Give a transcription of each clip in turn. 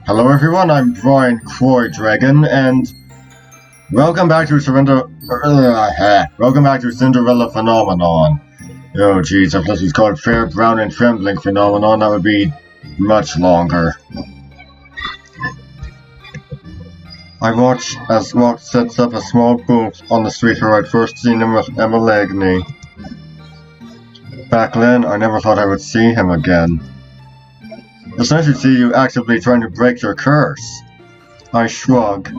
Hello everyone, I'm Brian Croy Dragon, and welcome back to Cinderella Phenomenon. Oh jeez, if this was called Fair, Brown, and Trembling Phenomenon, that would be much longer. I watch as Waltz sets up a small booth on the street where I'd first seen him with Emma Lagney. Back then, I never thought I would see him again. It's nice to see you actively trying to break your curse. I shrug.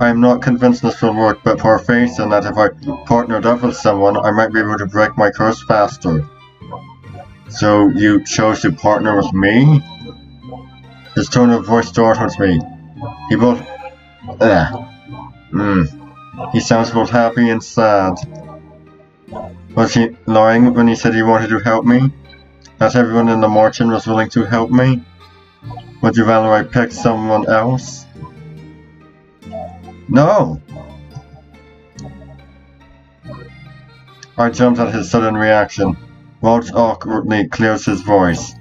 I am not convinced this will work, but for faith in that if I partnered up with someone, I might be able to break my curse faster. So you chose to partner with me? His tone of voice startles me. He sounds both happy and sad. Was he lying when he said he wanted to help me? That everyone in the marching was willing to help me? Would you rather I pick someone else? No! I jumped at his sudden reaction. Waltz awkwardly clears his voice.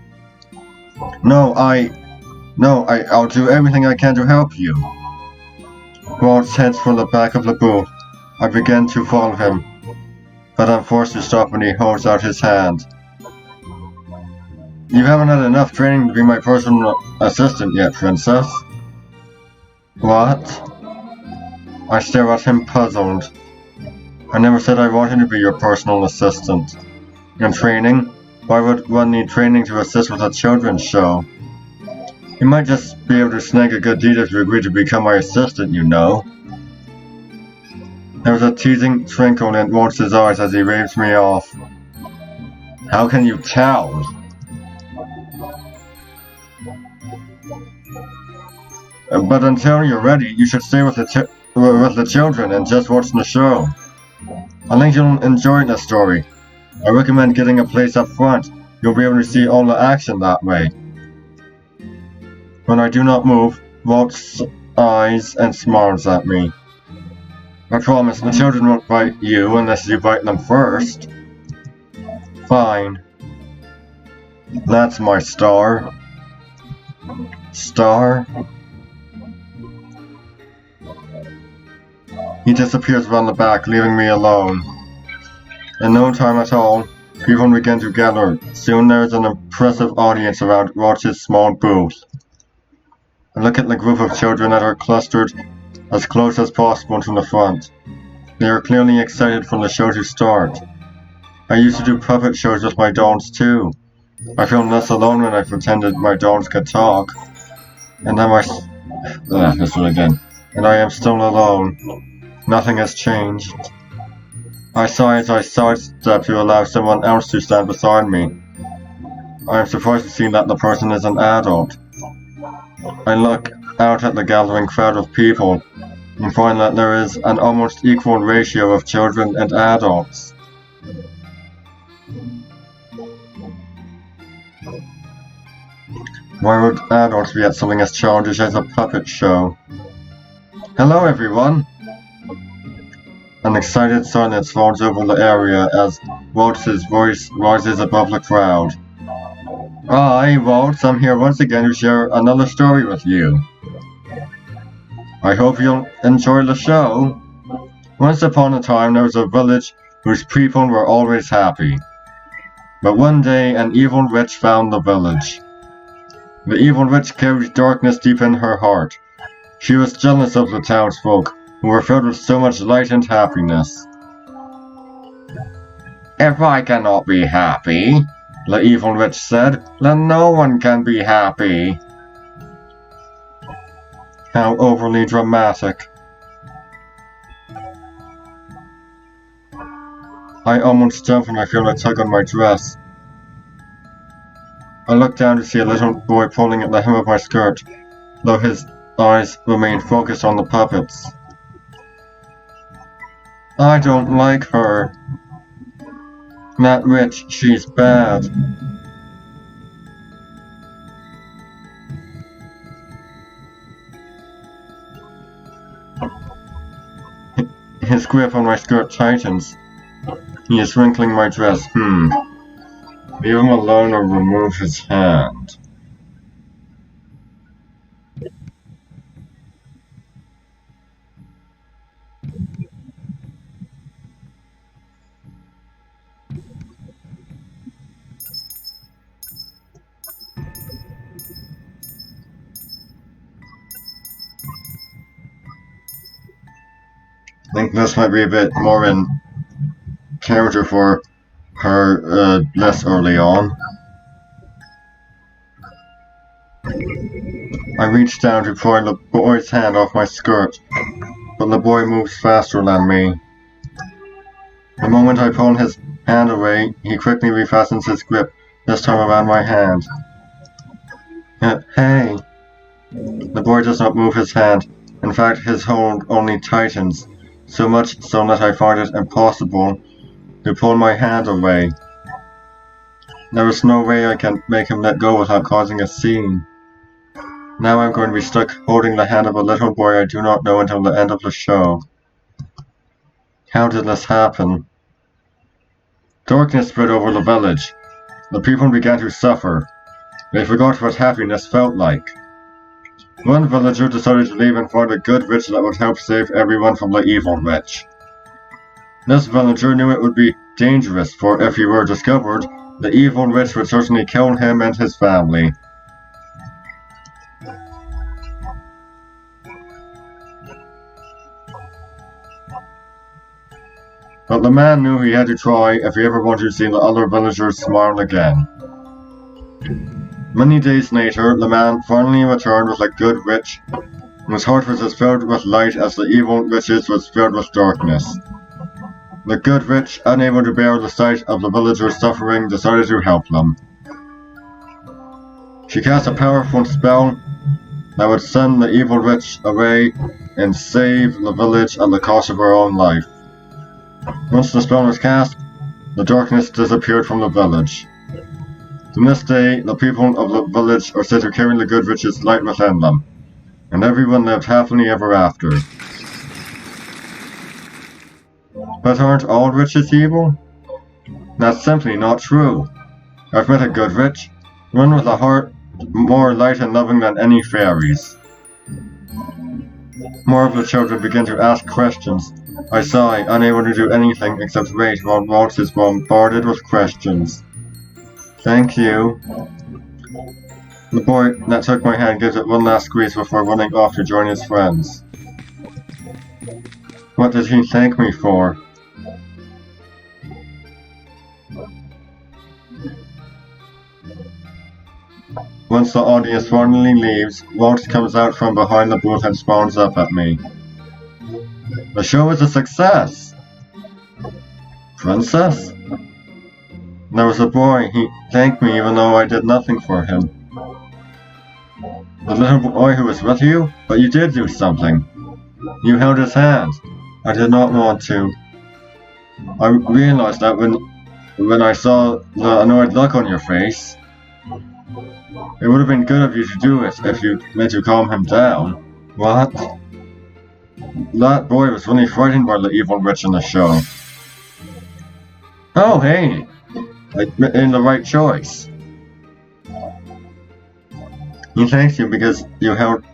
I'll do everything I can to help you. Waltz heads for the back of the booth. I begin to follow him, but I'm forced to stop when he holds out his hand. You haven't had enough training to be my personal assistant yet, princess. What? I stare at him puzzled. I never said I wanted to be your personal assistant. And training? Why would one need training to assist with a children's show? You might just be able to snag a good deed if you agree to become my assistant, you know. There was a teasing twinkle in Waltz's eyes as he waved me off. How can you tell? But until you're ready, you should stay with the children and just watch the show. I think you'll enjoy the story. I recommend getting a place up front. You'll be able to see all the action that way. When I do not move, Waltz eyes and smiles at me. I promise the children won't bite you unless you bite them first. Fine. That's my star. Star? He disappears around the back, leaving me alone. In no time at all, people begin to gather. Soon there is an impressive audience around Waltz's small booth. I look at the group of children that are clustered as close as possible to the front. They are clearly excited for the show to start. I used to do puppet shows with my dolls too. I feel less alone when I pretended my dolls could talk. And then And I am still alone. Nothing has changed. I sigh as I sidestep to allow someone else to stand beside me. I am surprised to see that the person is an adult. I look out at the gathering crowd of people and find that there is an almost equal ratio of children and adults. Why would adults be at something as childish as a puppet show? Hello everyone! An excited silence falls over the area as Waltz's voice rises above the crowd. I, Waltz, I'm here once again to share another story with you. I hope you'll enjoy the show. Once upon a time there was a village whose people were always happy. But one day an evil witch found the village. The evil witch carried darkness deep in her heart. She was jealous of the townsfolk, who were filled with so much light and happiness. If I cannot be happy, the evil witch said, then no one can be happy. How overly dramatic. I almost jump when I feel a tug on my dress. I look down to see a little boy pulling at the hem of my skirt, though his eyes remain focused on the puppets. I don't like her. That witch, she's bad. His grip on my skirt tightens. He is wrinkling my dress. Leave him alone or remove his hand. think this might be a bit more in character for her less early on. I reached down to pry the boy's hand off my skirt, but the boy moves faster than me. The moment I pull his hand away, he quickly refastens his grip, this time around my hand. Hey! The boy does not move his hand. In fact, his hold only tightens, so much so that I find it impossible to pull my hand away. There is no way I can make him let go without causing a scene. Now I'm going to be stuck holding the hand of a little boy I do not know until the end of the show. How did this happen? Darkness spread over the village. The people began to suffer. They forgot what happiness felt like. One villager decided to leave and find a good witch that would help save everyone from the evil witch. This villager knew it would be dangerous, for if he were discovered, the evil witch would certainly kill him and his family. But the man knew he had to try if he ever wanted to see the other villagers smile again. Many days later, the man finally returned with a good witch, whose heart was as filled with light as the evil witch's was filled with darkness. The good witch, unable to bear the sight of the villagers suffering, decided to help them. She cast a powerful spell that would send the evil witch away and save the village at the cost of her own life. Once the spell was cast, the darkness disappeared from the village. From this day, the people of the village are said to carry the good witch's light within them, and everyone lived happily ever after. But aren't all witches evil? That's simply not true. I've met a good witch, one with a heart more light and loving than any fairies. More of the children begin to ask questions. I sigh, unable to do anything except wait while Waltz is bombarded with questions. Thank you. The boy that took my hand gives it one last squeeze before running off to join his friends. What did he thank me for? Once the audience finally leaves, Waltz comes out from behind the booth and spawns up at me. The show is a success! Princess? There was a boy. He thanked me even though I did nothing for him. The little boy who was with you? But you did do something. You held his hand. I did not want to. I realized that when I saw the annoyed look on your face. It would have been good of you to do it if you meant to calm him down. What? That boy was really frightened by the evil witch in the show. Oh, hey! I made the right choice. He thanks you because you held...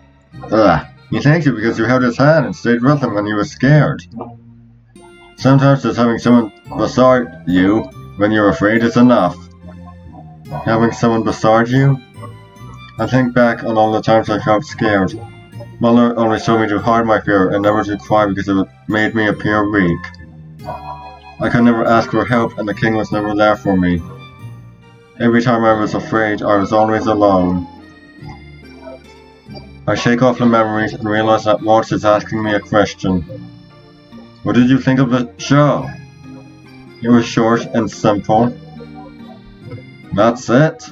He thanks you because you held his hand and stayed with him when he was scared. Sometimes just having someone beside you when you're afraid is enough. Having someone beside you? I think back on all the times I felt scared. Mother only told me to hide my fear and never to cry because it made me appear weak. I could never ask for help and the king was never there for me. Every time I was afraid, I was always alone. I shake off the memories and realize that Waltz is asking me a question. What did you think of the show? It was short and simple. That's it?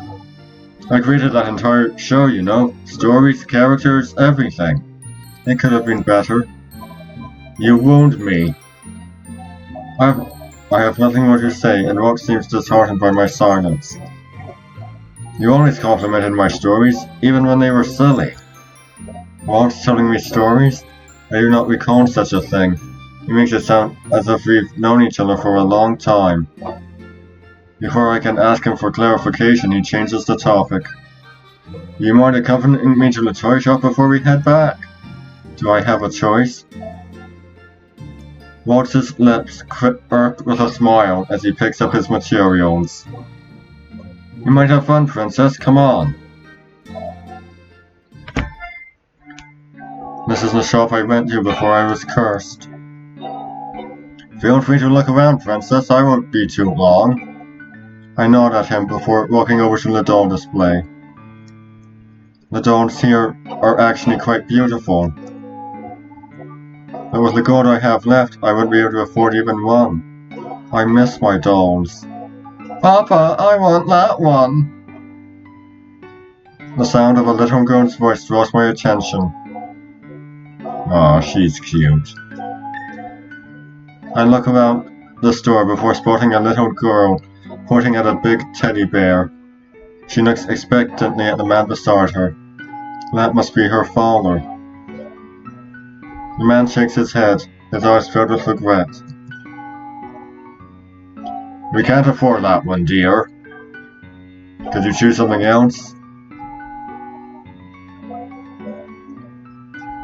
I created that entire show, you know. Stories, characters, everything. It could have been better. You wound me. I have nothing more to say, and Waltz seems disheartened by my silence. You always complimented my stories, even when they were silly. Waltz telling me stories? I do not recall such a thing. He makes it sound as if we've known each other for a long time. Before I can ask him for clarification, he changes the topic. You mind accompanying me to the toy shop before we head back? Do I have a choice? Waltz's lips quirk with a smile as he picks up his materials. You might have fun, Princess. Come on. This is the shop I went to before I was cursed. Feel free to look around, Princess. I won't be too long. I nod at him before walking over to the doll display. The dolls here are actually quite beautiful. But with the gold I have left, I wouldn't be able to afford even one. I miss my dolls. Papa, I want that one. The sound of a little girl's voice draws my attention. Aw, she's cute. I look around the store before spotting a little girl pointing at a big teddy bear. She looks expectantly at the man beside her. That must be her father. The man shakes his head, his eyes filled with regret. We can't afford that one, dear. Could you choose something else?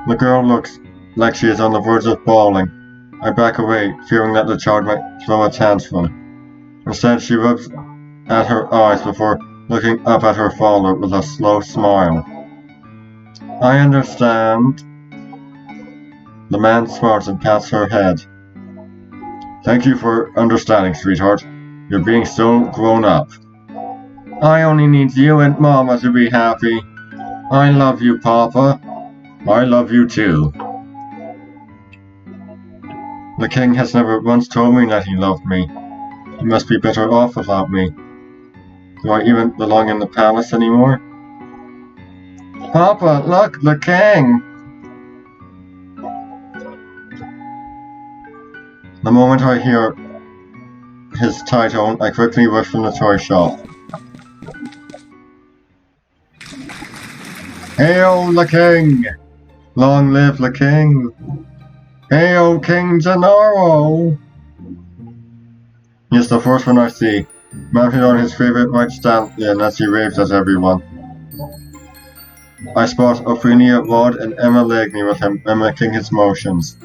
The girl looks like she is on the verge of bawling. I back away, fearing that the child might throw a tantrum. Instead, she rubs at her eyes before looking up at her father with a slow smile. I understand. The man smiles and pats her head. Thank you for understanding, sweetheart. You're being so grown up. I only need you and Mama to be happy. I love you, Papa. I love you too. The king has never once told me that he loved me. He must be better off without me. Do I even belong in the palace anymore? Papa, look, the king! The moment I hear his title, I quickly rush from the toy shop. Hail the king! Long live the king! Hail King Gennaro! He is the first one I see, mounted on his favorite white stallion as he waves at everyone. I spot Ophelia Rod and Emma Lagney with him mimicking his motions.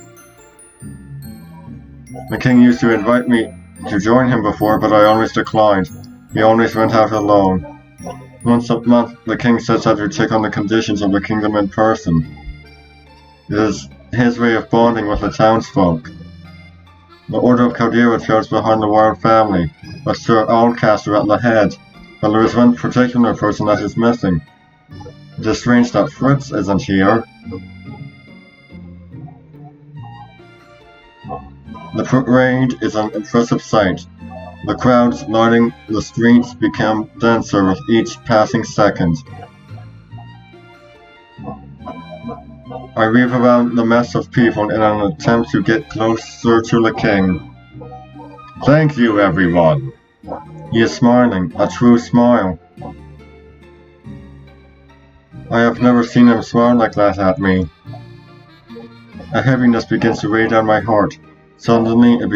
The king used to invite me to join him before, but I always declined. He always went out alone. Once a month, the king says that to check on the conditions of the kingdom in person. It is his way of bonding with the townsfolk. The Order of Caldera trails behind the royal family, with Sir Oldcaster at the head, but there is one particular person that is missing. It is strange that Fritz isn't here. The parade is an impressive sight. The crowds lining the streets become denser with each passing second. I weave around the mess of people in an attempt to get closer to the king. Thank you, everyone. He is smiling, a true smile. I have never seen him smile like that at me. A heaviness begins to weigh down my heart. Suddenly it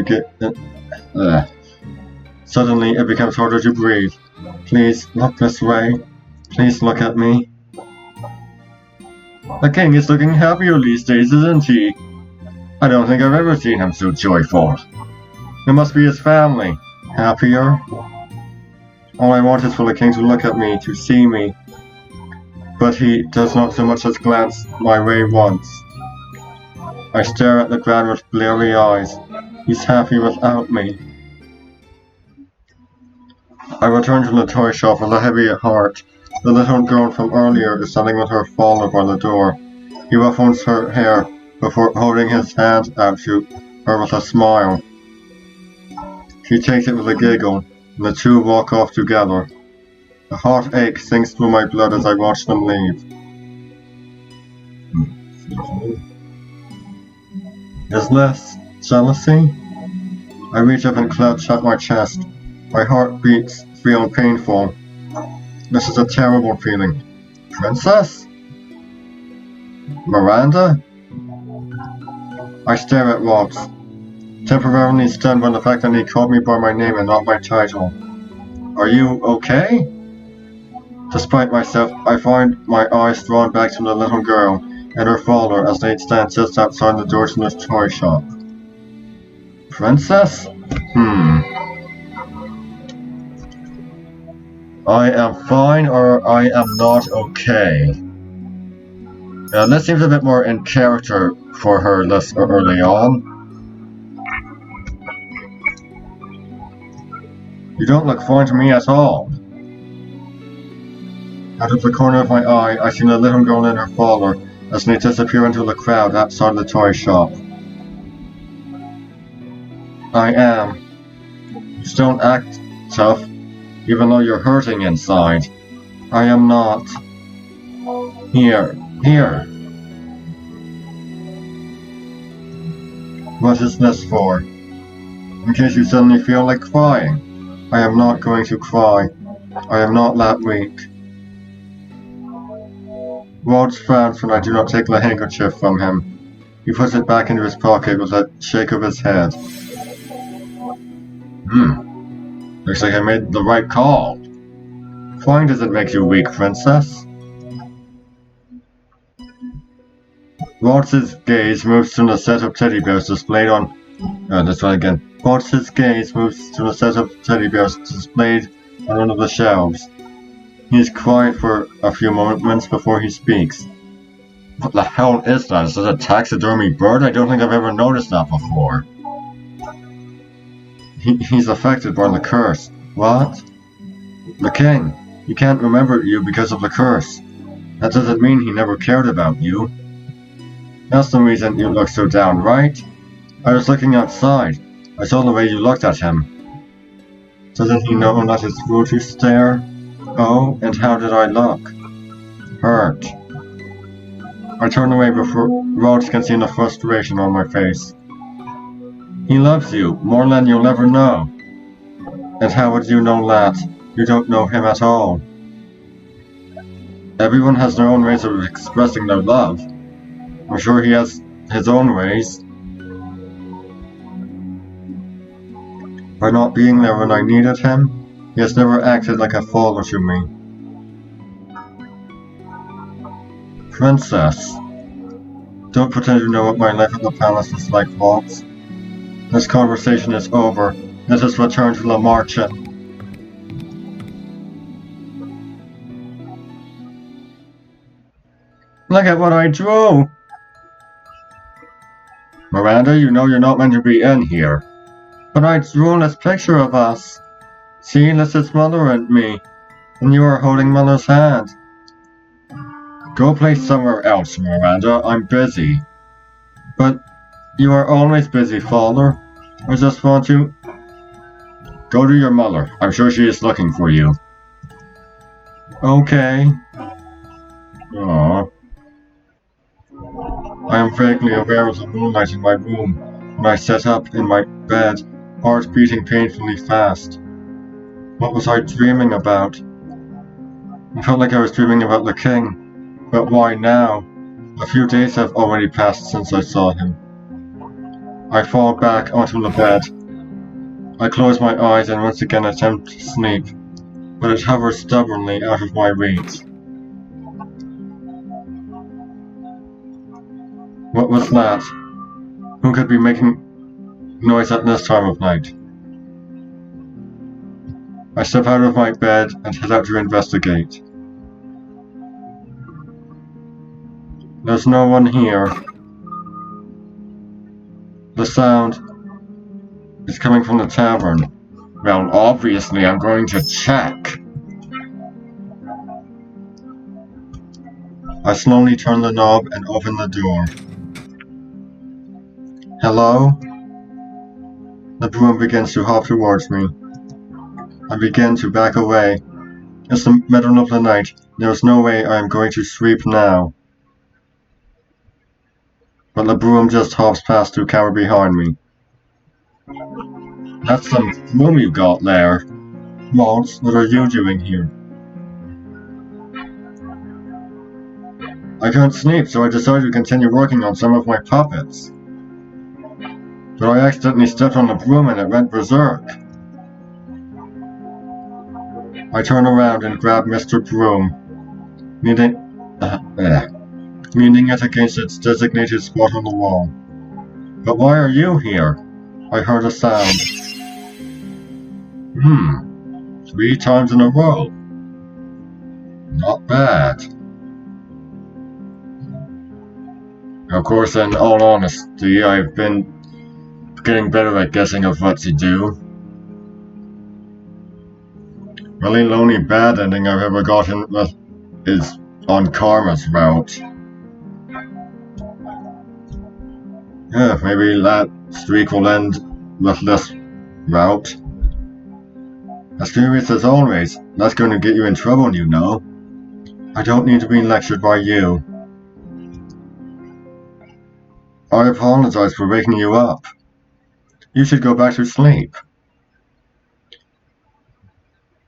becomes harder to breathe. Please look this way. Please look at me. The king is looking happier these days, isn't he? I don't think I've ever seen him so joyful. It must be his family. Happier? All I want is for the king to look at me, to see me. But he does not so much as glance my way once. I stare at the ground with bleary eyes. He's happy without me. I return to the toy shop with a heavy heart. The little girl from earlier is standing with her father by the door. He ruffles her hair before holding his hand out to her with a smile. She takes it with a giggle, and the two walk off together. A hot ache sinks through my blood as I watch them leave. Is this jealousy? I reach up and clutch at my chest. My heartbeats feel painful. This is a terrible feeling. Princess? Miranda? I stare at Waltz, temporarily stunned by the fact that he called me by my name and not my title. Are you okay? Despite myself, I find my eyes drawn back to the little girl and her father as they stand just outside the door to this toy shop. Princess? I am fine or I am not okay. This seems a bit more in character for her this early on. You don't look fine to me at all. Out of the corner of my eye, I seen a little girl and her father as they disappear into the crowd outside the toy shop. I am. You don't act tough, even though you're hurting inside. I am not. Here. What is this for? In case you suddenly feel like crying. I am not going to cry. I am not that weak. Waltz frowns when I do not take the handkerchief from him. He puts it back into his pocket with a shake of his head. Looks like I made the right call. Crying doesn't make you weak, princess. Waltz's gaze moves to the set of teddy bears displayed on... Waltz's gaze moves to the set of teddy bears displayed on one of the shelves. He is quiet for a few moments before he speaks. What the hell is that? Is that a taxidermy bird? I don't think I've ever noticed that before. He's affected by the curse. What? The king. He can't remember you because of the curse. That doesn't mean he never cared about you. That's the reason you look so down, right? I was looking outside. I saw the way you looked at him. Doesn't he know that it's rude to stare? Oh, and how did I look? Hurt. I turn away before Waltz can see the frustration on my face. He loves you, more than you'll ever know. And how would you know that? You don't know him at all. Everyone has their own ways of expressing their love. I'm sure he has his own ways. By not being there when I needed him, he has never acted like a father to me. Princess, don't pretend you know what my life at the palace is like, Waltz. This conversation is over. Let us return to the market. Look at what I drew! Miranda, you know you're not meant to be in here. But I drew this picture of us. See, this is Mother and me. And you are holding Mother's hand. Go play somewhere else, Miranda. I'm busy. But you are always busy, Father. I just want to... Go to your mother. I'm sure she is looking for you. Okay. Aww. I am vaguely aware of the moonlight in my room when I sat up in my bed, heart beating painfully fast. What was I dreaming about? I felt like I was dreaming about the king, but why now? A few days have already passed since I saw him. I fall back onto the bed. I close my eyes and once again attempt to sleep, but it hovers stubbornly out of my reach. What was that? Who could be making noise at this time of night? I step out of my bed and head out to investigate. There's no one here. The sound is coming from the tavern. Well, obviously I'm going to check. I slowly turn the knob and open the door. Hello? The broom begins to hop towards me. I begin to back away. It's the middle of the night. There's no way I am going to sweep now. But the broom just hops past to cower behind me. That's some broom you got there. Waltz, what are you doing here? I couldn't sleep, so I decided to continue working on some of my puppets. But I accidentally stepped on the broom and it went berserk. I turn around and grab Mr. Broom, leaning it against its designated spot on the wall. But why are you here? I heard a sound. 3 times in a row. Not bad. Of course, in all honesty, I've been getting better at guessing of what to do. Really lonely bad ending I've ever gotten with is on Karma's route. Yeah, maybe that streak will end with this route. As curious as always, that's going to get you in trouble, you know. I don't need to be lectured by you. I apologize for waking you up. You should go back to sleep.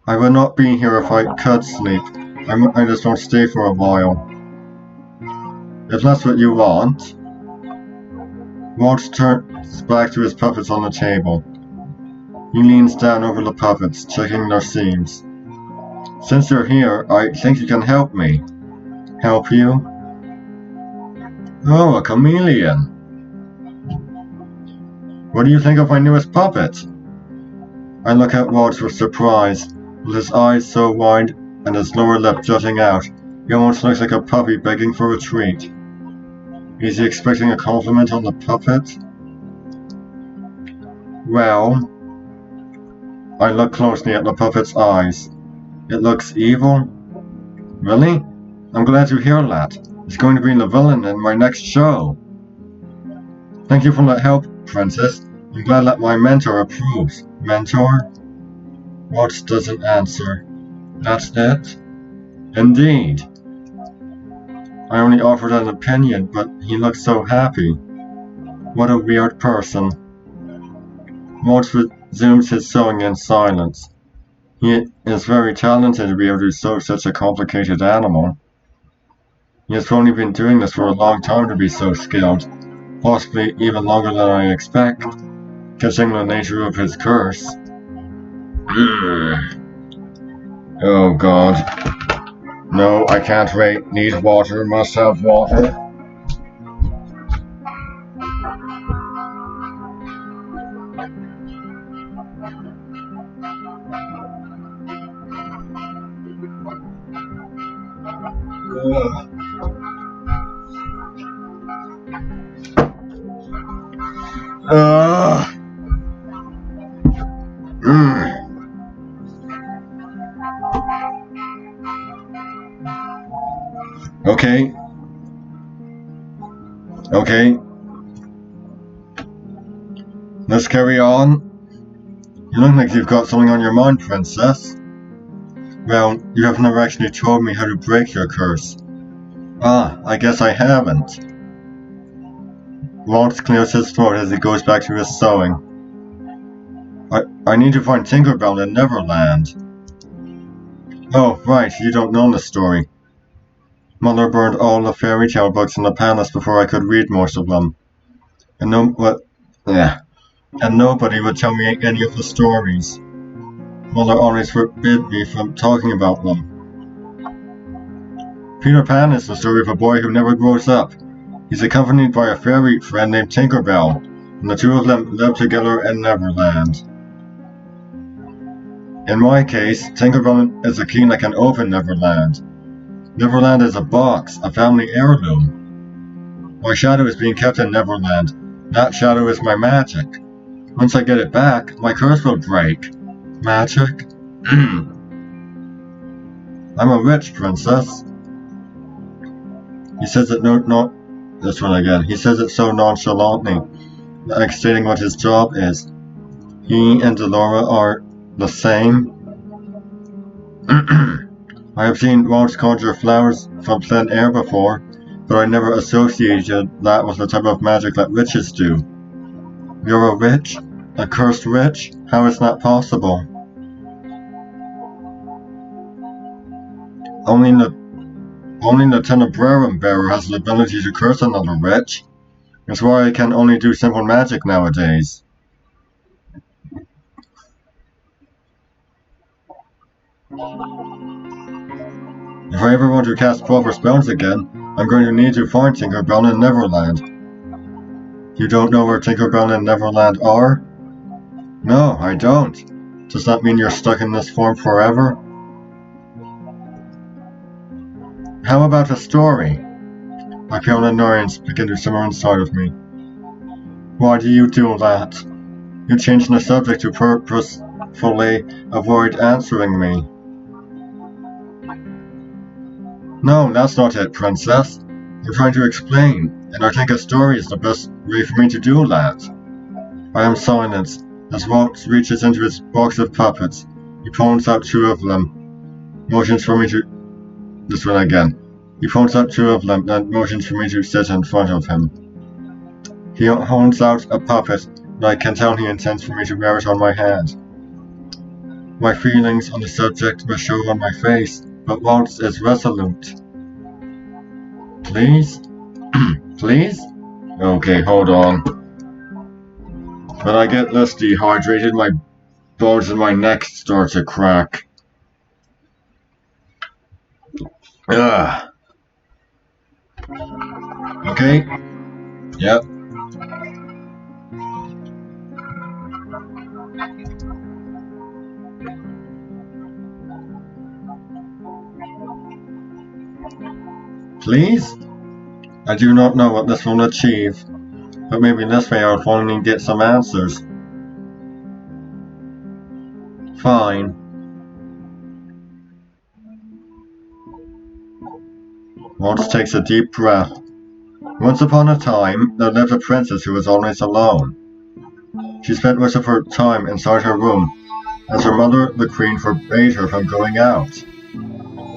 I would not be here if I could sleep. I just won't stay for a while. If that's what you want. Waltz turns back to his puppets on the table. He leans down over the puppets, checking their seams. Since you're here, I think you can help me. Help you? Oh, a chameleon. What do you think of my newest puppet? I look at Waltz with surprise. With his eyes so wide and his lower lip jutting out, he almost looks like a puppy begging for a treat. Is he expecting a compliment on the puppet? Well, I look closely at the puppet's eyes. It looks evil? Really? I'm glad to hear that. It's going to be the villain in my next show. Thank you for the help, Princess. I'm glad that my mentor approves. Mentor? Waltz doesn't answer. That's it? Indeed. I only offered an opinion, but he looks so happy. What a weird person. Waltz resumes his sewing in silence. He is very talented to be able to sew such a complicated animal. He has only been doing this for a long time to be so skilled, possibly even longer than I expect, considering the nature of his curse. Oh god. No, I can't wait. Need water, must have water. Okay. Okay. Let's carry on. You look like you've got something on your mind, Princess. Well, you have never actually told me how to break your curse. Ah, I guess I haven't. Waltz clears his throat as he goes back to his sewing. I need to find Tinkerbell in Neverland. Oh, right, you don't know the story. Mother burned all the fairy tale books in the palace before I could read most of them. And nobody would tell me any of the stories. Mother always forbid me from talking about them. Peter Pan is the story of a boy who never grows up. He's accompanied by a fairy friend named Tinkerbell, and the two of them live together in Neverland. In my case, Tinkerbell is a key that can open Neverland. Neverland is a box, a family heirloom. My shadow is being kept in Neverland. That shadow is my magic. Once I get it back, my curse will break. Magic? I'm a witch, Princess. He says it this one again. He says it so nonchalantly, like stating what his job is. He and Delora are the same. I have seen Waltz conjure flowers from thin air before, but I never associated that with the type of magic that witches do. You're a witch? A cursed witch? How is that possible? Only the Tenebrarum bearer has the ability to curse another witch. That's why I can only do simple magic nowadays. If I ever want to cast proper spells again, I'm going to need to find Tinkerbell in Neverland. You don't know where Tinkerbell and Neverland are? No, I don't. Does that mean you're stuck in this form forever? How about a story? I feel an annoyance begin to simmer inside of me. Why do you do that? You change the subject to purposefully avoid answering me. No, that's not it, Princess. I'm trying to explain, and I think a story is the best way for me to do that. I am silent as Waltz reaches into his box of puppets. He pulls out two of them, motions for me to... This one again. He pulls out two of them and motions for me to sit in front of him. He holds out a puppet, and I can tell he intends for me to wear it on my head. My feelings on the subject must show on my face, but Waltz is resolute. Please? Please? Okay, hold on. When I get less dehydrated, my bones in my neck start to crack. Ugh. Okay. Yep. Please? I do not know what this will achieve, but maybe this way I'll finally get some answers. Fine. Waltz takes a deep breath. Once upon a time, there lived a princess who was always alone. She spent much of her time inside her room, as her mother, the queen, forbade her from going out.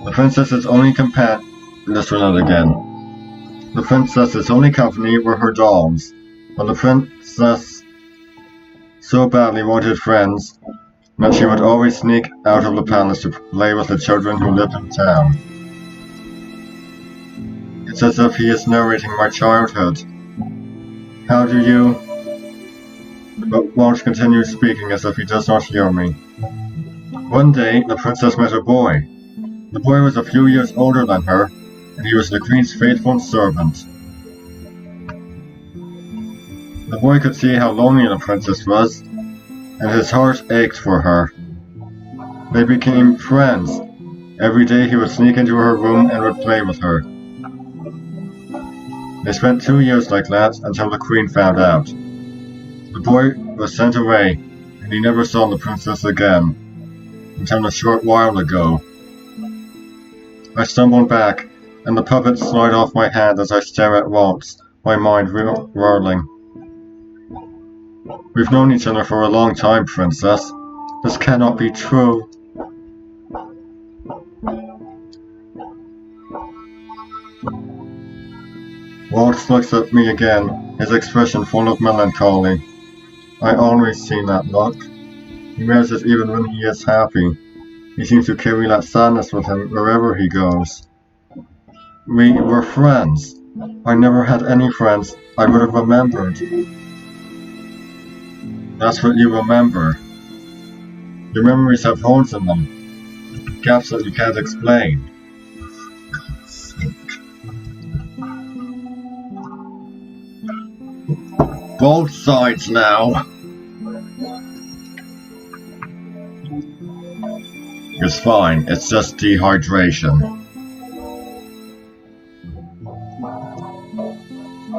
The princess's only companion... Let's run it again. The princess's only company were her dolls, but the princess so badly wanted friends that she would always sneak out of the palace to play with the children who lived in town. It's as if he is narrating my childhood. How do you... But Waltz continues speaking as if he does not hear me. One day, the princess met a boy. The boy was a few years older than her, and he was the queen's faithful servant. The boy could see how lonely the princess was, and his heart ached for her. They became friends. Every day he would sneak into her room and would play with her. They spent 2 years like that until the queen found out. The boy was sent away, and he never saw the princess again, until a short while ago. I stumbled back, and the puppet slide off my hand as I stare at Waltz, my mind whirling. We've known each other for a long time, Princess. This cannot be true. Waltz looks at me again, his expression full of melancholy. I always see that look. He wears it even when he is happy. He seems to carry that sadness with him wherever he goes. We were friends. I never had any friends I would have remembered. That's what you remember. Your memories have holes in them. Gaps that you can't explain. Both sides now. It's fine, it's just dehydration.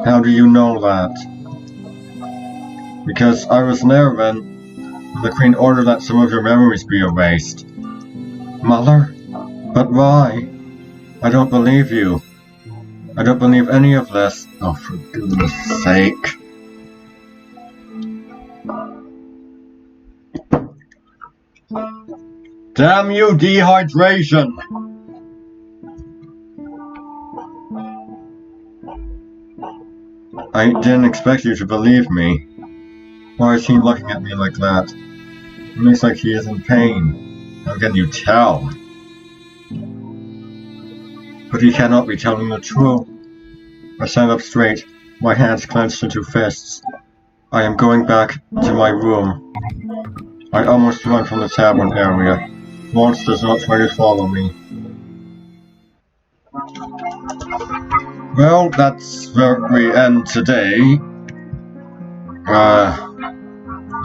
How do you know that? Because I was there when the Queen ordered that some of your memories be erased. Mother? But why? I don't believe you. I don't believe any of this. Oh, for goodness sake. Damn you, dehydration! I didn't expect you to believe me. Why is he looking at me like that? It looks like he is in pain. How can you tell? But he cannot be telling the truth. I stand up straight, my hands clenched into fists. I am going back to my room. I almost run from the tavern area. Waltz does not try to follow me. Well, that's where we end today.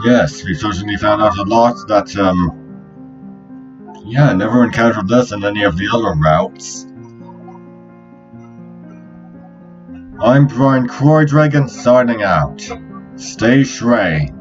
Yes, we certainly found out a lot that, yeah, I never encountered this in any of the other routes. I'm Brian Croydragon signing out. Stay Shrey.